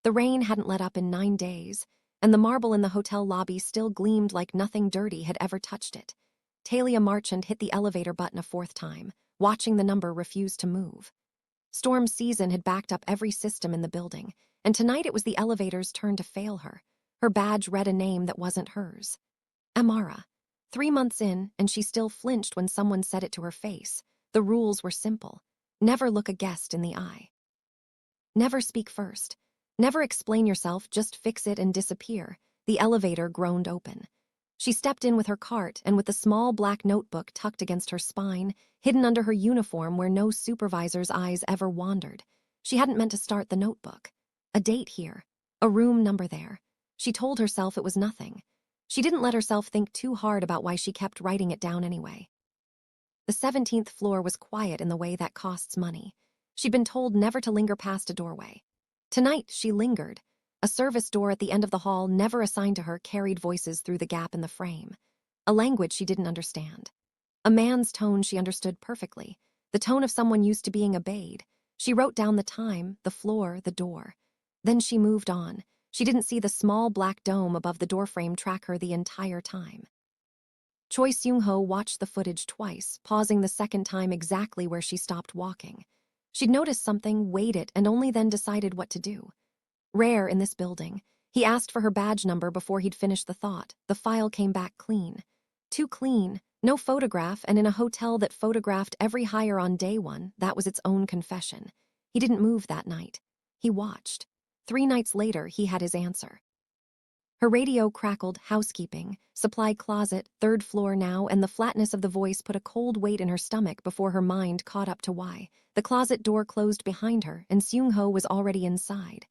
The rain hadn't let up in 9 days, and the marble in the hotel lobby still gleamed like nothing dirty had ever touched it. Talia Marchand hit the elevator button a 4th time, watching the number refuse to move. Storm season had backed up every system in the building, and tonight it was the elevator's turn to fail her. Her badge read a name that wasn't hers. Amara. 3 months in, and she still flinched when someone said it to her face. The rules were simple. Never look a guest in the eye. Never speak first. Never explain yourself, just fix it and disappear. The elevator groaned open. She stepped in with her cart and with the small black notebook tucked against her spine, hidden under her uniform where no supervisor's eyes ever wandered. She hadn't meant to start the notebook. A date here. A room number there. She told herself it was nothing. She didn't let herself think too hard about why she kept writing it down anyway. The 17th floor was quiet in the way that costs money. She'd been told never to linger past a doorway. Tonight, she lingered. A service door at the end of the hall, never assigned to her, carried voices through the gap in the frame. A language she didn't understand. A man's tone she understood perfectly. The tone of someone used to being obeyed. She wrote down the time, the floor, the door. Then she moved on. She didn't see the small black dome above the doorframe track her the entire time. Choi Seung-ho watched the footage twice, pausing the 2nd time exactly where she stopped walking. She'd noticed something, weighed it, and only then decided what to do. Rare in this building. He asked for her badge number before he'd finished the thought. The file came back clean. Too clean. No photograph, and in a hotel that photographed every hire on day 1, that was its own confession. He didn't move that night. He watched. 3 nights later, he had his answer. Her radio crackled, housekeeping, supply closet, 3rd floor now, and the flatness of the voice put a cold weight in her stomach before her mind caught up to why. The closet door closed behind her, and Seung-ho was already inside.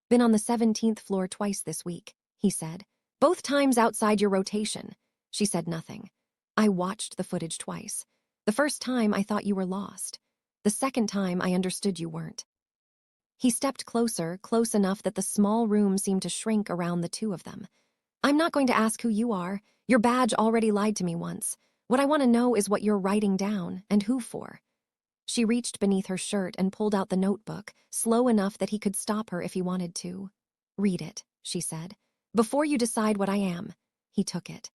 Been on the 17th floor twice this week, he said. Both times outside your rotation. She said nothing. I watched the footage twice. The first time I thought you were lost. The second time I understood you weren't. He stepped closer, close enough that the small room seemed to shrink around the two of them. I'm not going to ask who you are. Your badge already lied to me once. What I want to know is what you're writing down, and who for. She reached beneath her shirt and pulled out the notebook, slow enough that he could stop her if he wanted to. Read it, she said. Before you decide what I am. He took it.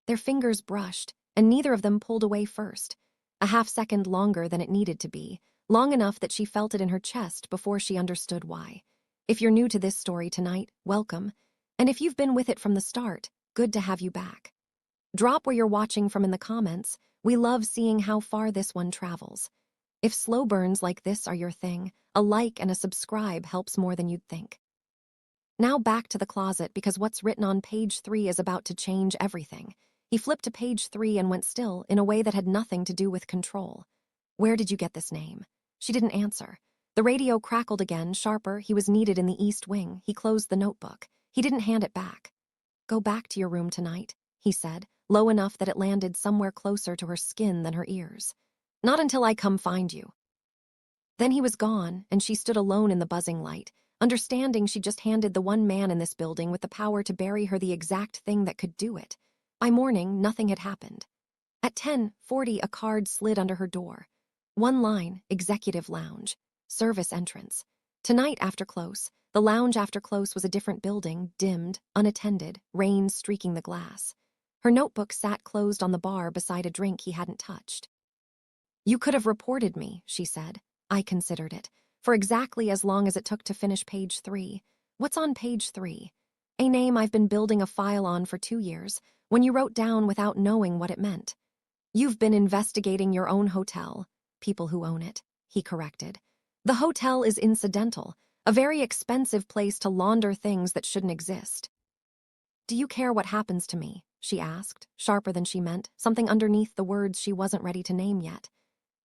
Their fingers brushed, and neither of them pulled away first. A half-second longer than it needed to be, long enough that she felt it in her chest before she understood why. If you're new to this story tonight, welcome. And if you've been with it from the start, good to have you back. Drop where you're watching from in the comments. We love seeing how far this one travels. If slow burns like this are your thing, a like and a subscribe helps more than you'd think. Now back to the closet, because what's written on page 3 is about to change everything. He flipped to page 3 and went still, in a way that had nothing to do with control. Where did you get this name? She didn't answer. The radio crackled again, sharper. He was needed in the East Wing. He closed the notebook. He didn't hand it back. Go back to your room tonight, he said, low enough that it landed somewhere closer to her skin than her ears. Not until I come find you. Then he was gone, and she stood alone in the buzzing light, understanding she just handed the one man in this building with the power to bury her the exact thing that could do it. By morning, nothing had happened. At 10:40, a card slid under her door. One line, executive lounge, service entrance. Tonight after close, the lounge after close was a different building, dimmed, unattended, rain streaking the glass. Her notebook sat closed on the bar beside a drink he hadn't touched. You could have reported me, she said. I considered it, for exactly as long as it took to finish page 3. What's on page 3? A name I've been building a file on for 2 years, when you wrote down without knowing what it meant. You've been investigating your own hotel. People who own it, he corrected. The hotel is incidental, a very expensive place to launder things that shouldn't exist. Do you care what happens to me? She asked, sharper than she meant, something underneath the words she wasn't ready to name yet.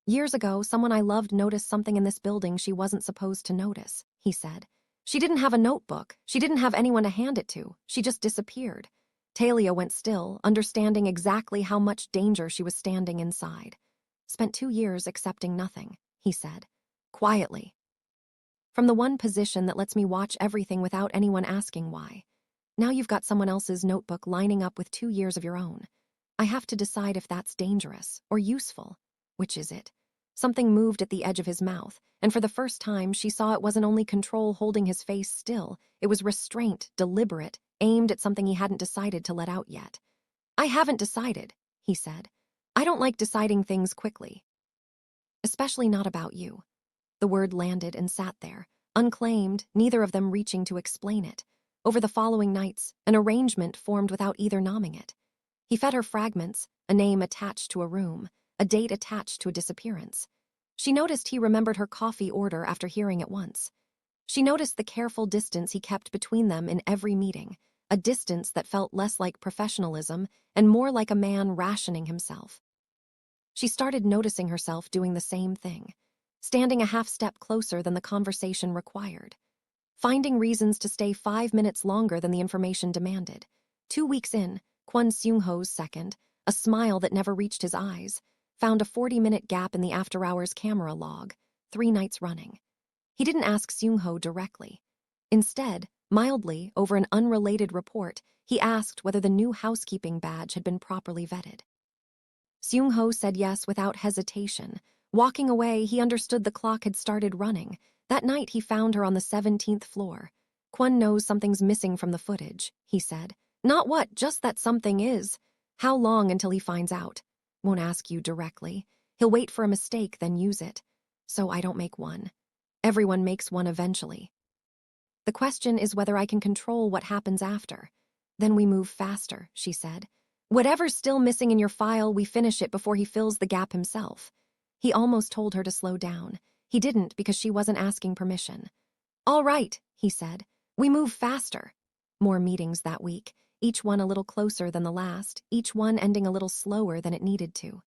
Years ago, someone I loved noticed something in this building she wasn't supposed to notice, he said. She didn't have a notebook. She didn't have anyone to hand it to. She just disappeared. Talia went still, understanding exactly how much danger she was standing inside. Spent 2 years accepting nothing, he said, quietly. From the one position that lets me watch everything without anyone asking why. Now you've got someone else's notebook lining up with 2 years of your own. I have to decide if that's dangerous or useful. Which is it? Something moved at the edge of his mouth, and for the first time she saw it wasn't only control holding his face still, it was restraint, deliberate, aimed at something he hadn't decided to let out yet. "I haven't decided," he said. "I don't like deciding things quickly. Especially not about you." The word landed and sat there, unclaimed, neither of them reaching to explain it. Over the following nights, an arrangement formed without either nomming it. He fed her fragments, a name attached to a room, a date attached to a disappearance. She noticed he remembered her coffee order after hearing it once. She noticed the careful distance he kept between them in every meeting, a distance that felt less like professionalism and more like a man rationing himself. She started noticing herself doing the same thing, standing a half step closer than the conversation required, finding reasons to stay 5 minutes longer than the information demanded. 2 weeks in, Kwon Seung-ho's second, a smile that never reached his eyes, found a 40-minute gap in the after-hours camera log, 3 nights running. He didn't ask Seung-ho directly. Instead, mildly, over an unrelated report, he asked whether the new housekeeping badge had been properly vetted. Seung-ho said yes without hesitation. Walking away, he understood the clock had started running. That night he found her on the 17th floor. "Kwon knows something's missing from the footage," he said. "Not what, just that something is. How long until he finds out? Won't ask you directly. He'll wait for a mistake, then use it. So I don't make one. Everyone makes one eventually. The question is whether I can control what happens after. Then we move faster," she said. "Whatever's still missing in your file, we finish it before he fills the gap himself." He almost told her to slow down. He didn't because she wasn't asking permission. "All right," he said. "We move faster." More meetings that week, each one a little closer than the last, each one ending a little slower than it needed to.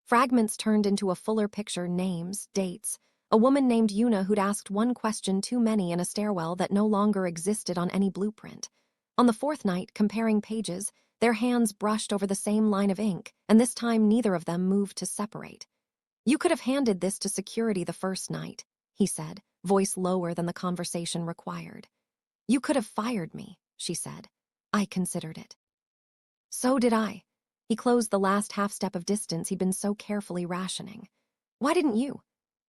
Fragments turned into a fuller picture, names, dates. A woman named Yuna who'd asked one question too many in a stairwell that no longer existed on any blueprint. On the 4th night, comparing pages, their hands brushed over the same line of ink, and this time neither of them moved to separate. "You could have handed this to security the first night," he said, voice lower than the conversation required. "You could have fired me," she said. "I considered it." "So did I." He closed the last half-step of distance he'd been so carefully rationing. "Why didn't you?"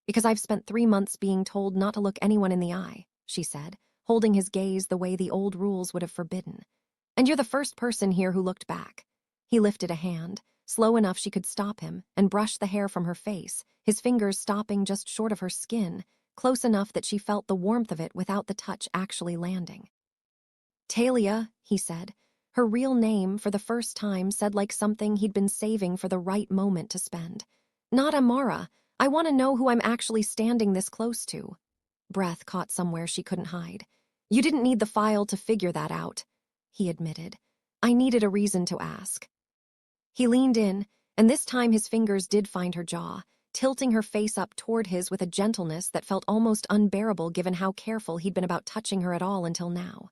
"Because I've spent 3 months being told not to look anyone in the eye," she said, holding his gaze the way the old rules would have forbidden. "And you're the first person here who looked back." He lifted a hand, slow enough she could stop him, and brushed the hair from her face, his fingers stopping just short of her skin, close enough that she felt the warmth of it without the touch actually landing. "Talia," he said. Her real name, for the first time, said like something he'd been saving for the right moment to spend. "Not Amara. I want to know who I'm actually standing this close to." Breath caught somewhere she couldn't hide. "You didn't need the file to figure that out," he admitted. "I needed a reason to ask." He leaned in, and this time his fingers did find her jaw, tilting her face up toward his with a gentleness that felt almost unbearable given how careful he'd been about touching her at all until now.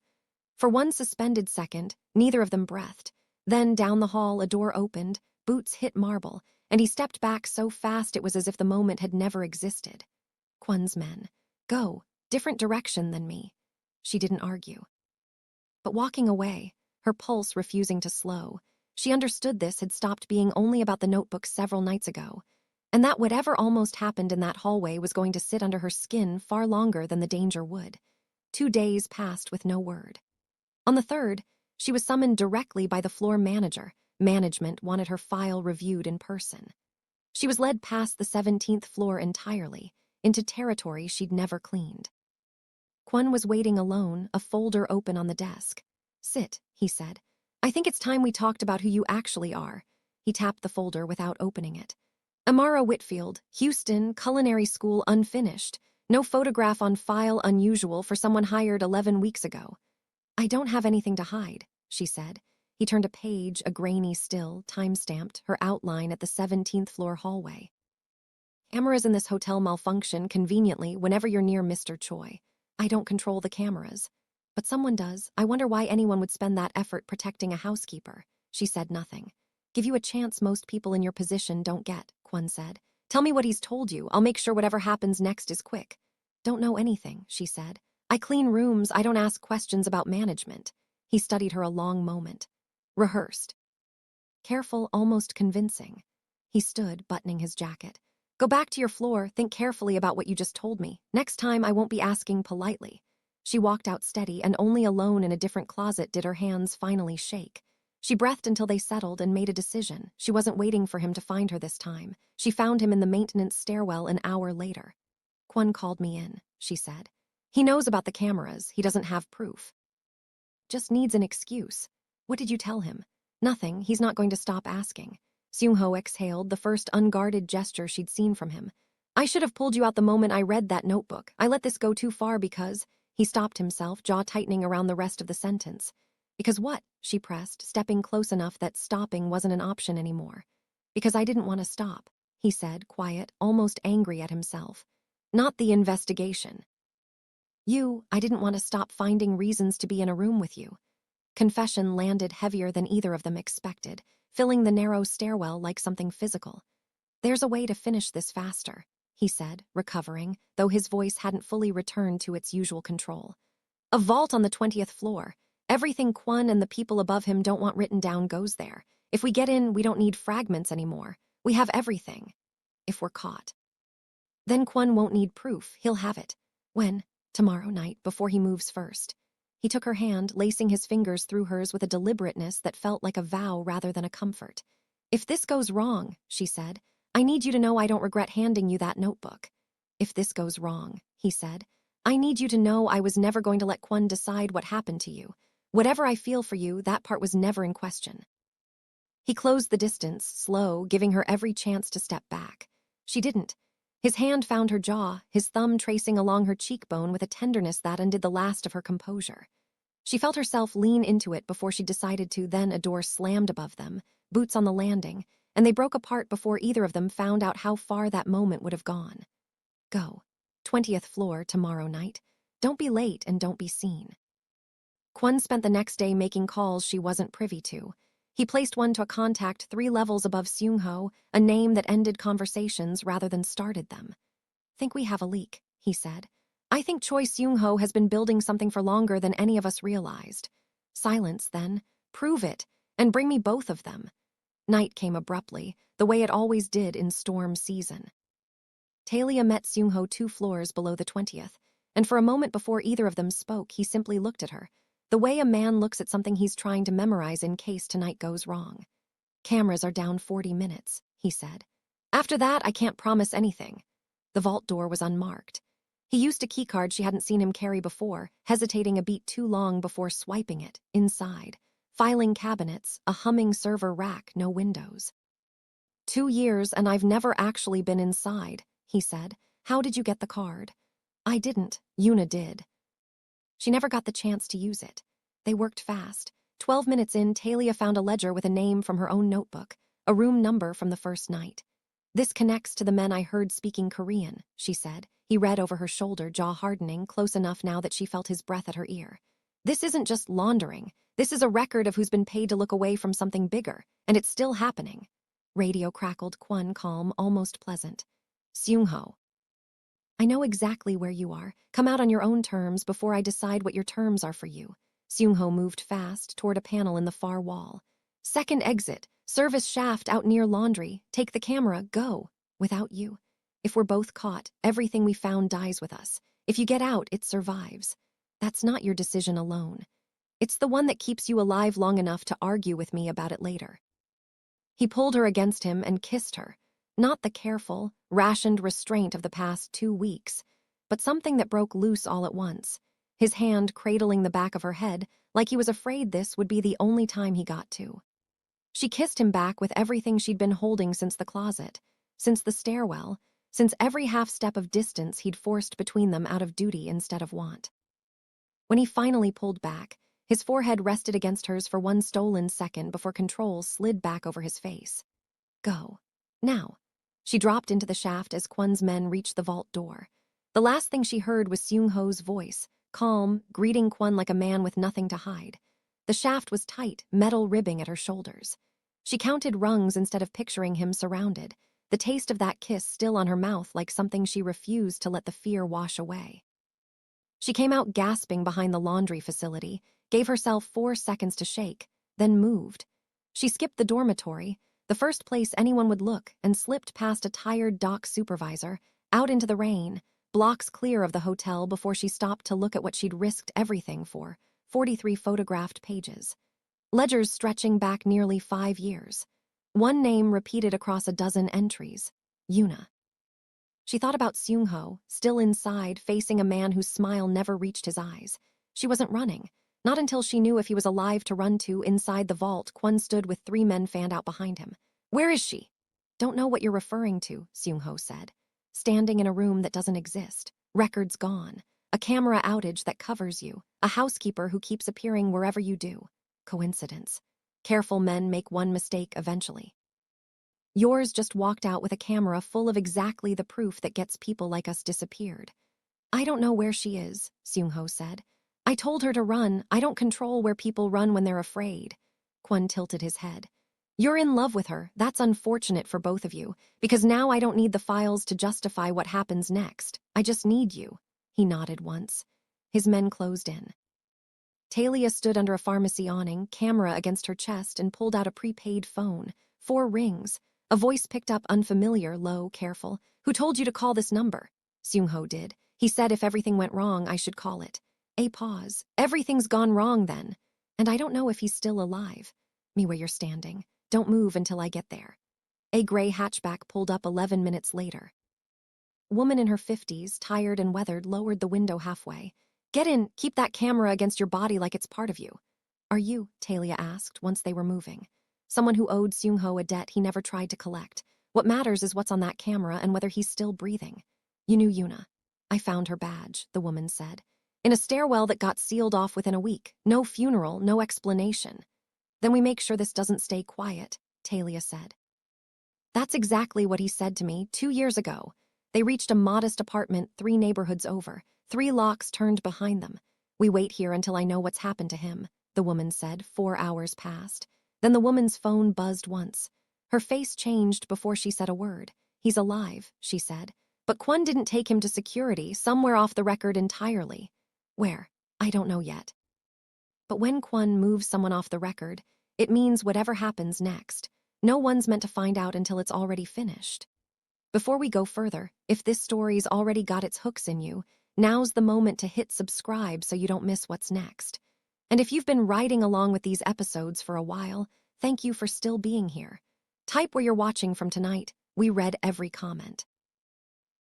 For one suspended second, neither of them breathed. Then, down the hall, a door opened, boots hit marble, and he stepped back so fast it was as if the moment had never existed. "Kwon's men. Go, different direction than me." She didn't argue. But walking away, her pulse refusing to slow, she understood this had stopped being only about the notebook several nights ago, and that whatever almost happened in that hallway was going to sit under her skin far longer than the danger would. 2 days passed with no word. On the 3rd, she was summoned directly by the floor manager. Management wanted her file reviewed in person. She was led past the 17th floor entirely, into territory she'd never cleaned. Kwon was waiting alone, a folder open on the desk. "Sit," he said. "I think it's time we talked about who you actually are." He tapped the folder without opening it. "Amara Whitfield, Houston, culinary school unfinished. No photograph on file, unusual for someone hired 11 weeks ago." "I don't have anything to hide," she said. He turned a page, a grainy still, time-stamped, her outline at the 17th floor hallway. "Cameras in this hotel malfunction conveniently whenever you're near Mr. Choi. I don't control the cameras. But someone does. I wonder why anyone would spend that effort protecting a housekeeper." She said nothing. "Give you a chance most people in your position don't get," Kwon said. "Tell me what he's told you. I'll make sure whatever happens next is quick." "Don't know anything," she said. "I clean rooms. I don't ask questions about management." He studied her a long moment. "Rehearsed." Careful, almost convincing. He stood, buttoning his jacket. Go back to your floor, think carefully about what you just told me. Next time I won't be asking politely. She walked out steady, and only alone in a different closet did her hands finally shake. She breathed until they settled and made a decision. She wasn't waiting for him to find her this time. She found him in the maintenance stairwell an hour later. Kwon called me in, she said. He knows about the cameras. He doesn't have proof. Just needs an excuse. What did you tell him? Nothing. He's not going to stop asking. Seung-ho exhaled, the first unguarded gesture she'd seen from him. I should have pulled you out the moment I read that notebook. I let this go too far because... He stopped himself, jaw tightening around the rest of the sentence. Because what? She pressed, stepping close enough that stopping wasn't an option anymore. Because I didn't want to stop, he said, quiet, almost angry at himself. Not the investigation. I didn't want to stop finding reasons to be in a room with you. Confession landed heavier than either of them expected, filling the narrow stairwell like something physical. There's a way to finish this faster, he said, recovering, though his voice hadn't fully returned to its usual control. A vault on the 20th floor. Everything Kwon and the people above him don't want written down goes there. If we get in, we don't need fragments anymore. We have everything. If we're caught. Then Kwon won't need proof. He'll have it. When? Tomorrow night, before he moves first. He took her hand, lacing his fingers through hers with a deliberateness that felt like a vow rather than a comfort. If this goes wrong, she said, I need you to know I don't regret handing you that notebook. If this goes wrong, he said, I need you to know I was never going to let Kwon decide what happened to you. Whatever I feel for you, that part was never in question. He closed the distance, slow, giving her every chance to step back. She didn't. His hand found her jaw, his thumb tracing along her cheekbone with a tenderness that undid the last of her composure. She felt herself lean into it before she decided to, then a door slammed above them, boots on the landing, and they broke apart before either of them found out how far that moment would have gone. Go. 20th floor tomorrow night. Don't be late and don't be seen. Kwon spent the next day making calls she wasn't privy to. He placed one to a contact 3 levels above Seung-ho, a name that ended conversations rather than started them. Think we have a leak, he said. I think Choi Seung-ho has been building something for longer than any of us realized. Silence, then. Prove it, and bring me both of them. Night came abruptly, the way it always did in storm season. Talia met Seung-ho 2 floors below the 20th, and for a moment before either of them spoke, he simply looked at her, the way a man looks at something he's trying to memorize in case tonight goes wrong. Cameras are down 40 minutes, he said. After that, I can't promise anything. The vault door was unmarked. He used a keycard she hadn't seen him carry before, hesitating a beat too long before swiping it, inside. Filing cabinets, a humming server rack, no windows. 2 years and I've never actually been inside, he said. How did you get the card? I didn't. Yuna did. She never got the chance to use it. They worked fast. 12 minutes in, Talia found a ledger with a name from her own notebook, a room number from the first night. This connects to the men I heard speaking Korean, she said. He read over her shoulder, jaw hardening, close enough now that she felt his breath at her ear. This isn't just laundering. This is a record of who's been paid to look away from something bigger, and it's still happening. Radio crackled, Kwon calm, almost pleasant. Seung-ho. I know exactly where you are. Come out on your own terms before I decide what your terms are for you. Seung-ho moved fast toward a panel in the far wall. Second exit, service shaft out near laundry. Take the camera, go. Without you. If we're both caught, everything we found dies with us. If you get out, it survives. That's not your decision alone. It's the one that keeps you alive long enough to argue with me about it later. He pulled her against him and kissed her. Not the careful, rationed restraint of the past 2 weeks, but something that broke loose all at once, his hand cradling the back of her head like he was afraid this would be the only time he got to. She kissed him back with everything she'd been holding since the closet, since the stairwell, since every half step of distance he'd forced between them out of duty instead of want. When he finally pulled back, his forehead rested against hers for one stolen second before control slid back over his face. Go. Now. She dropped into the shaft as Kwon's men reached the vault door. The last thing she heard was Seung-ho's voice, calm, greeting Kwon like a man with nothing to hide. The shaft was tight, metal ribbing at her shoulders. She counted rungs instead of picturing him surrounded, the taste of that kiss still on her mouth like something she refused to let the fear wash away. She came out gasping behind the laundry facility, gave herself 4 seconds to shake, then moved. She skipped the dormitory, the first place anyone would look, and slipped past a tired dock supervisor, out into the rain, blocks clear of the hotel before she stopped to look at what she'd risked everything for, 43 photographed pages. Ledgers stretching back nearly 5 years. One name repeated across a dozen entries, Yuna. She thought about Seung-ho, still inside, facing a man whose smile never reached his eyes. She wasn't running. Not until she knew if he was alive to run to. Inside the vault, Kwon stood with 3 men fanned out behind him. "Where is she?" "Don't know what you're referring to," Seung-ho said. "Standing in a room that doesn't exist. Records gone. A camera outage that covers you. A housekeeper who keeps appearing wherever you do. Coincidence. Careful men make one mistake eventually. Yours just walked out with a camera full of exactly the proof that gets people like us disappeared." "I don't know where she is," Seung-ho said. "I told her to run. I don't control where people run when they're afraid." Kwon tilted his head. "You're in love with her. That's unfortunate for both of you, because now I don't need the files to justify what happens next. I just need you." He nodded once. His men closed in. Talia stood under a pharmacy awning, camera against her chest, and pulled out a prepaid phone. 4 rings. A voice picked up, unfamiliar, low, careful. "Who told you to call this number?" Seung-ho did. "He said if everything went wrong, I should call it." A pause. "Everything's gone wrong then. And I don't know if he's still alive. Me where you're standing. Don't move until I get there." A gray hatchback pulled up 11 minutes later. Woman in her 50s, tired and weathered, lowered the window halfway. "Get in. Keep that camera against your body like it's part of you." "Are you?" Talia asked once they were moving. Someone who owed Seung-ho a debt he never tried to collect. What matters is what's on that camera and whether he's still breathing. "You knew Yuna." "I found her badge," the woman said. "In a stairwell that got sealed off within a week. No funeral, no explanation." "Then we make sure this doesn't stay quiet," Talia said. "That's exactly what he said to me 2 years ago." They reached a modest apartment 3 neighborhoods over. 3 locks turned behind them. "We wait here until I know what's happened to him," the woman said. 4 hours passed. Then the woman's phone buzzed once. Her face changed before she said a word. "He's alive," she said. "But Kwon didn't take him to security, somewhere off the record entirely." "Where?" "I don't know yet." But when Kwon moves someone off the record, it means whatever happens next. No one's meant to find out until it's already finished. Before we go further, if this story's already got its hooks in you, now's the moment to hit subscribe so you don't miss what's next. And if you've been riding along with these episodes for a while, thank you for still being here. Type where you're watching from tonight. We read every comment.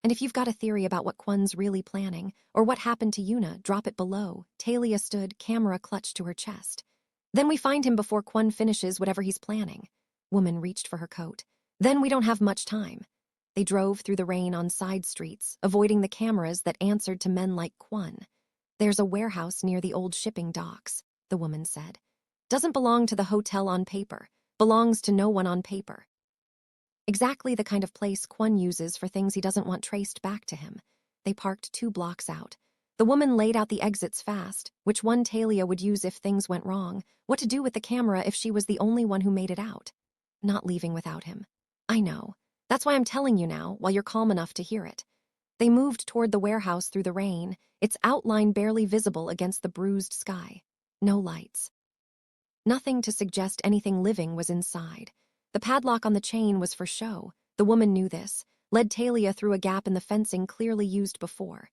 And if you've got a theory about what Kwon's really planning, or what happened to Yuna, drop it below. Talia stood, camera clutched to her chest. "Then we find him before Kwon finishes whatever he's planning." Woman reached for her coat. "Then we don't have much time." They drove through the rain on side streets, avoiding the cameras that answered to men like Kwon. "There's a warehouse near the old shipping docks," the woman said. "Doesn't belong to the hotel on paper. Belongs to no one on paper." Exactly the kind of place Kwon uses for things he doesn't want traced back to him. They parked 2 blocks out. The woman laid out the exits fast, which one Talia would use if things went wrong, what to do with the camera if she was the only one who made it out. Not leaving without him. "I know. That's why I'm telling you now, while you're calm enough to hear it." They moved toward the warehouse through the rain, its outline barely visible against the bruised sky. No lights. Nothing to suggest anything living was inside. The padlock on the chain was for show. The woman knew this, led Talia through a gap in the fencing clearly used before.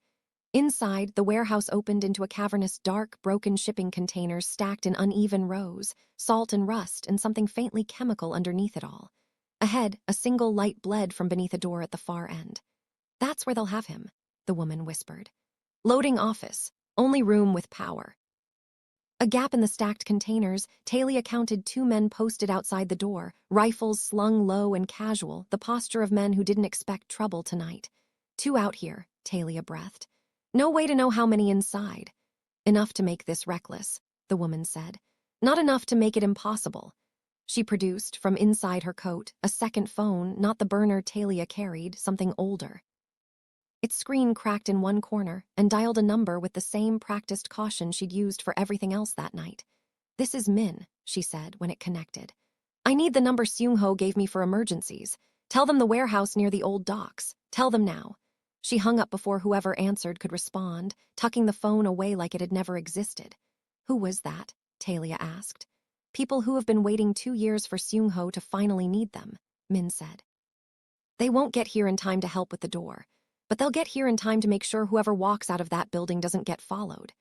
Inside, the warehouse opened into a cavernous, dark, broken shipping containers stacked in uneven rows, salt and rust, and something faintly chemical underneath it all. Ahead, a single light bled from beneath a door at the far end. "That's where they'll have him," the woman whispered. "Loading office. Only room with power." A gap in the stacked containers, Talia counted 2 men posted outside the door, rifles slung low and casual, the posture of men who didn't expect trouble tonight. 2 out here, Talia breathed. No way to know how many inside. "Enough to make this reckless," the woman said. "Not enough to make it impossible." She produced, from inside her coat, a second phone, not the burner Talia carried, something older. Its screen cracked in one corner and dialed a number with the same practiced caution she'd used for everything else that night. "This is Min," she said when it connected. "I need the number Seung-ho gave me for emergencies. Tell them the warehouse near the old docks. Tell them now." She hung up before whoever answered could respond, tucking the phone away like it had never existed. "Who was that?" Talia asked. People who have been waiting 2 years for Seung-ho to finally need them, Min said. They won't get here in time to help with the door, but they'll get here in time to make sure whoever walks out of that building doesn't get followed.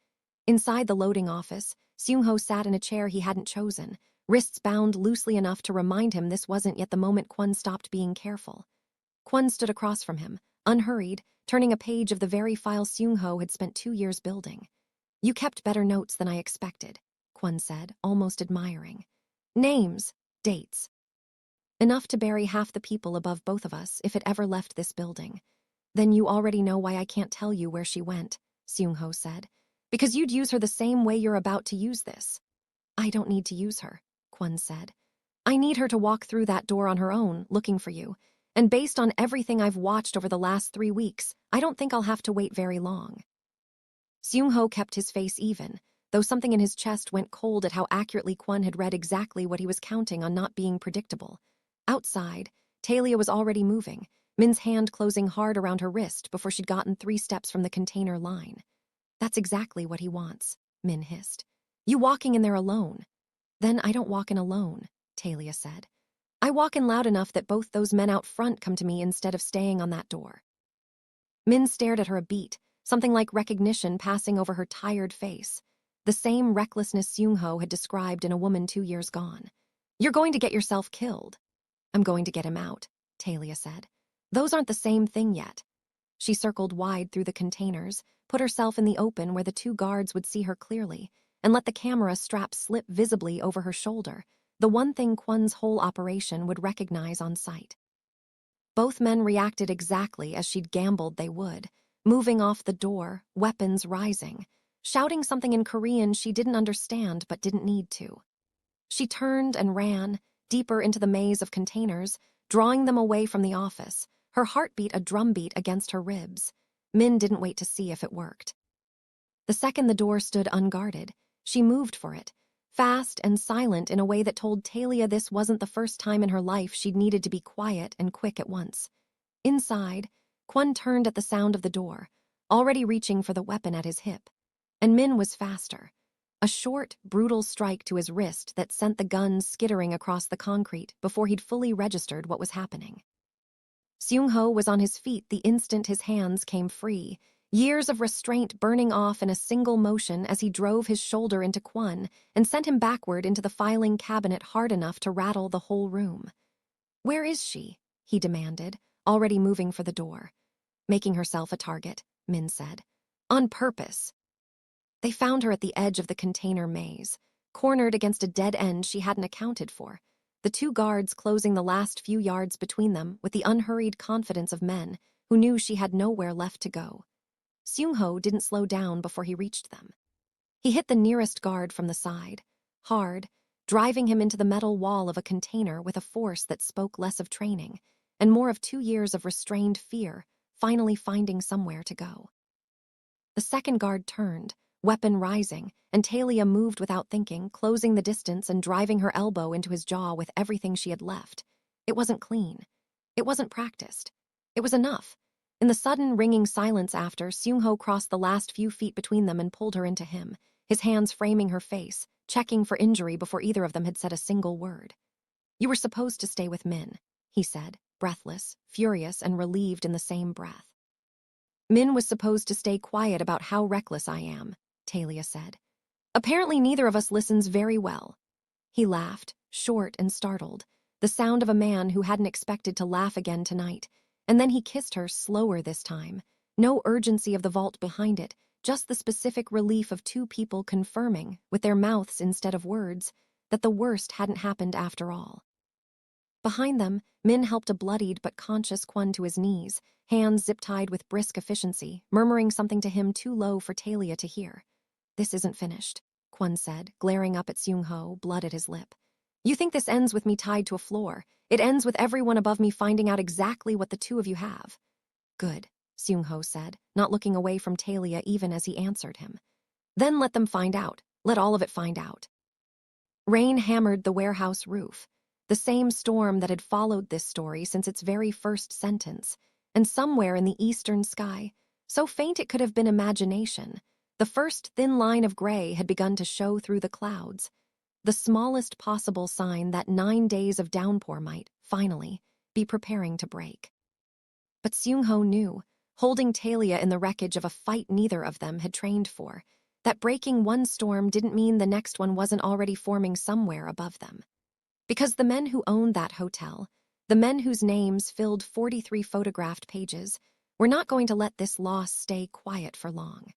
Inside the loading office, Seung-ho sat in a chair he hadn't chosen, wrists bound loosely enough to remind him this wasn't yet the moment Kwon stopped being careful. Kwon stood across from him, unhurried, turning a page of the very file Seung-ho had spent 2 years building. You kept better notes than I expected, Kwon said, almost admiring. Names, dates. Enough to bury half the people above both of us if it ever left this building. Then you already know why I can't tell you where she went, Seung-ho said. Because you'd use her the same way you're about to use this. I don't need to use her, Kwon said. I need her to walk through that door on her own, looking for you. And based on everything I've watched over the last 3 weeks, I don't think I'll have to wait very long. Seung-ho kept his face even, though something in his chest went cold at how accurately Kwon had read exactly what he was counting on not being predictable. Outside, Talia was already moving, Min's hand closing hard around her wrist before she'd gotten 3 steps from the container line. That's exactly what he wants, Min hissed. You walking in there alone. Then I don't walk in alone, Talia said. I walk in loud enough that both those men out front come to me instead of staying on that door. Min stared at her a beat, something like recognition passing over her tired face. The same recklessness Seung-ho had described in a woman 2 years gone. You're going to get yourself killed. I'm going to get him out, Talia said. Those aren't the same thing yet. She circled wide through the containers, put herself in the open where the 2 guards would see her clearly, and let the camera strap slip visibly over her shoulder, the one thing Kwon's whole operation would recognize on sight. Both men reacted exactly as she'd gambled they would, moving off the door, weapons rising, shouting something in Korean she didn't understand but didn't need to. She turned and ran, deeper into the maze of containers, drawing them away from the office, her heartbeat a drumbeat against her ribs. Min didn't wait to see if it worked. The second the door stood unguarded, she moved for it, fast and silent in a way that told Talia this wasn't the first time in her life she'd needed to be quiet and quick at once. Inside, Kwon turned at the sound of the door, already reaching for the weapon at his hip. And Min was faster. A short, brutal strike to his wrist that sent the gun skittering across the concrete before he'd fully registered what was happening. Seung-ho was on his feet the instant his hands came free, years of restraint burning off in a single motion as he drove his shoulder into Kwon and sent him backward into the filing cabinet hard enough to rattle the whole room. Where is she? He demanded, already moving for the door. Making herself a target, Min said. On purpose. They found her at the edge of the container maze, cornered against a dead end she hadn't accounted for, the 2 guards closing the last few yards between them with the unhurried confidence of men who knew she had nowhere left to go. Seung-ho didn't slow down before he reached them. He hit the nearest guard from the side, hard, driving him into the metal wall of a container with a force that spoke less of training and more of 2 years of restrained fear, finally finding somewhere to go. The second guard turned, weapon rising, and Talia moved without thinking, closing the distance and driving her elbow into his jaw with everything she had left. It wasn't clean. It wasn't practiced. It was enough. In the sudden, ringing silence after, Seung-ho crossed the last few feet between them and pulled her into him, his hands framing her face, checking for injury before either of them had said a single word. You were supposed to stay with Min, he said, breathless, furious, and relieved in the same breath. Min was supposed to stay quiet about how reckless I am, Talia said. Apparently neither of us listens very well. He laughed, short and startled, the sound of a man who hadn't expected to laugh again tonight, and then he kissed her slower this time. No urgency of the vault behind it, just the specific relief of 2 people confirming, with their mouths instead of words, that the worst hadn't happened after all. Behind them, Min helped a bloodied but conscious Kwon to his knees, hands zip-tied with brisk efficiency, murmuring something to him too low for Talia to hear. This isn't finished, Kwon said, glaring up at Seung-ho, blood at his lip. You think this ends with me tied to a floor. It ends with everyone above me finding out exactly what the 2 of you have. Good, Seung-ho said, not looking away from Talia even as he answered him. Then let them find out. Let all of it find out. Rain hammered the warehouse roof, the same storm that had followed this story since its very first sentence, and somewhere in the eastern sky, so faint it could have been imagination, the first thin line of gray had begun to show through the clouds. the smallest possible sign that 9 days of downpour might, finally, be preparing to break. But Seung-ho knew, holding Talia in the wreckage of a fight neither of them had trained for, that breaking one storm didn't mean the next one wasn't already forming somewhere above them. Because the men who owned that hotel, the men whose names filled 43 photographed pages, were not going to let this loss stay quiet for long.